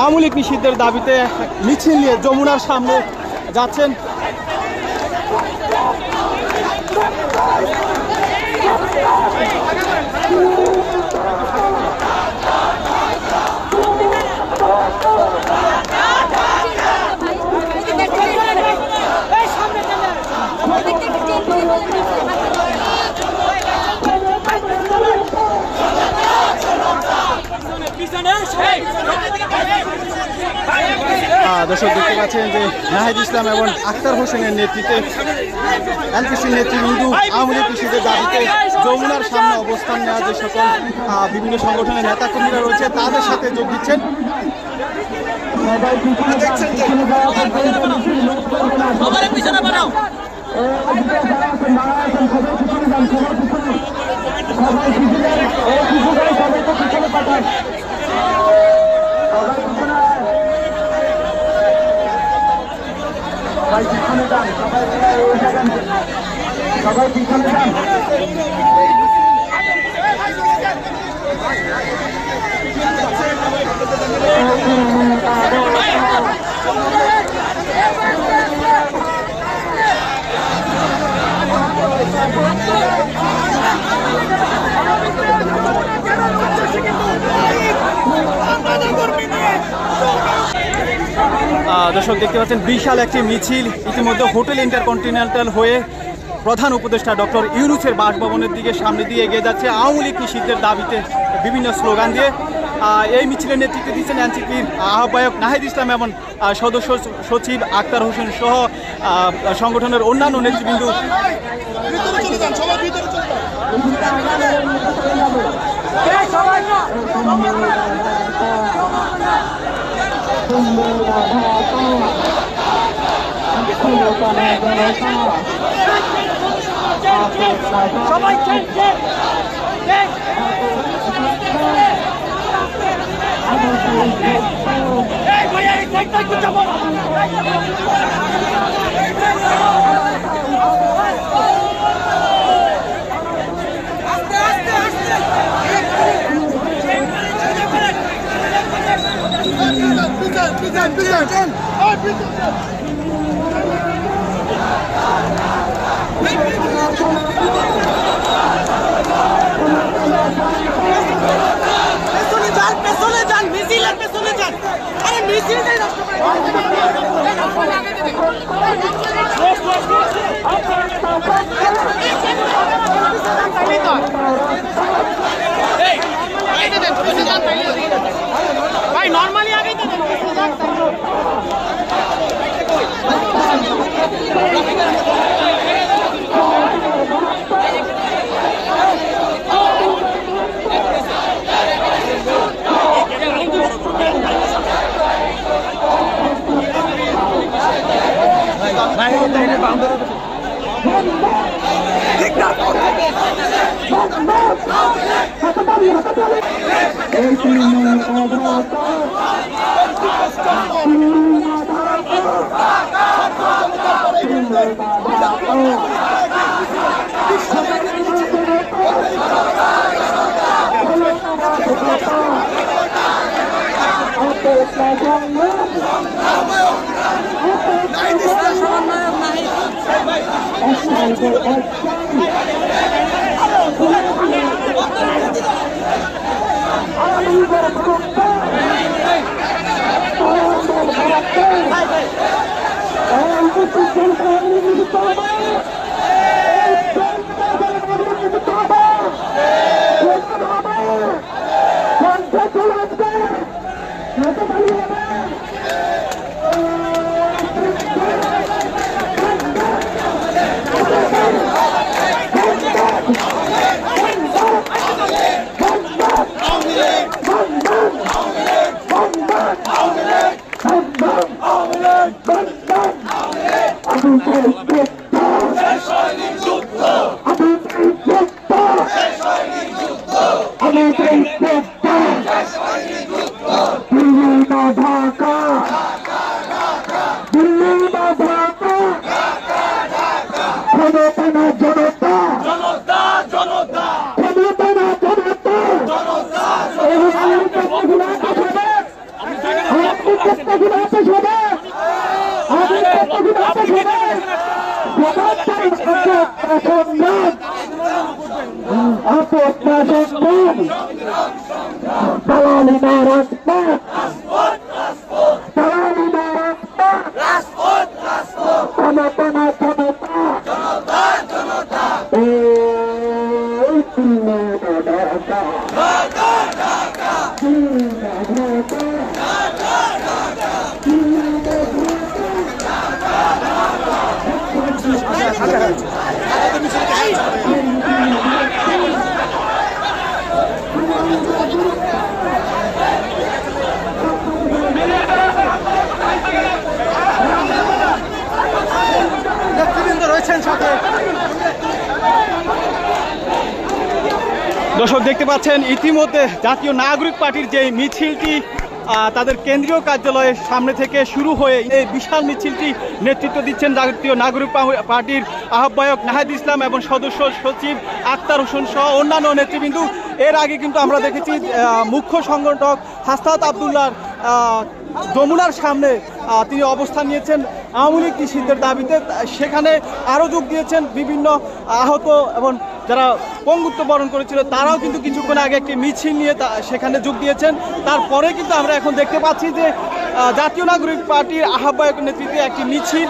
আওয়ামী লীগ নিষিদ্ধের দাবিতে মিছিল নিয়ে যমুনার সামনে যাচ্ছেন। দর্শক দেখতে পাচ্ছেন যে নাহিদ ইসলাম এবং আখতার হোসেনের নেতৃত্বে এনপিসির নেতৃবৃন্দ আওয়ামী লীগ নিষিদ্ধের দাবিতে যমুনার সামনে অবস্থান নেওয়া যে সকল বিভিন্ন সংগঠনের নেতাকর্মীরা রয়েছে তাদের সাথে যোগ দিচ্ছেন। সবাই পিছনে যান। দর্শক দেখতে পাচ্ছেন বিশাল একটি মিছিল ইতিমধ্যে হোটেল ইন্টারকন্টিনেন্টাল হয়ে প্রধান উপদেষ্টা ডক্টর ইউনূসের বাসভবনের দিকে সামনে দিয়ে এগিয়ে যাচ্ছে আওয়ামী লীগ নিষিদ্ধের দাবিতে বিভিন্ন স্লোগান দিয়ে। এই মিছিলের নেতৃত্ব দিচ্ছেন এনসিপির আহ্বায়ক নাহিদ ইসলাম এবং সদস্য সচিব আখতার হোসেন সহ সংগঠনের অন্যান্য নেতৃবৃন্দ। পেছনে যান, মিছিলের পেছনে যান। আরে মিছিল নেই ভাই, নর্মালি আগে নেতৃবৃন্দ রয়েছেন সাথে। দর্শক দেখতে পাচ্ছেন ইতিমধ্যে জাতীয় নাগরিক পার্টির যে মিছিলটি তাদের কেন্দ্রীয় কার্যালয়ের সামনে থেকে শুরু হয়ে এই বিশাল মিছিলটি নেতৃত্ব দিচ্ছেন জাতীয় নাগরিক পার্টির আহ্বায়ক নাহিদ ইসলাম এবং সদস্য সচিব আক্তার হোসেন সহ অন্যান্য নেতৃবৃন্দ। এর আগে কিন্তু আমরা দেখেছি মুখ্য সংগঠক হাসনাত আবদুল্লাহর যমুনার সামনে তিনি অবস্থান নিয়েছেন আওয়ামী লীগ নিষিদ্ধের দাবিতে। সেখানে আরও যোগ দিয়েছেন বিভিন্ন আহত এবং যারা পঙ্গুত্ব বরণ করেছিল তারাও কিন্তু কিছুক্ষণ আগে একটি মিছিল নিয়ে সেখানে যোগ দিয়েছেন। তারপরে কিন্তু আমরা এখন দেখতে পাচ্ছি যে জাতীয় নাগরিক পার্টির আহ্বায়ক নেতৃত্বে একটি মিছিল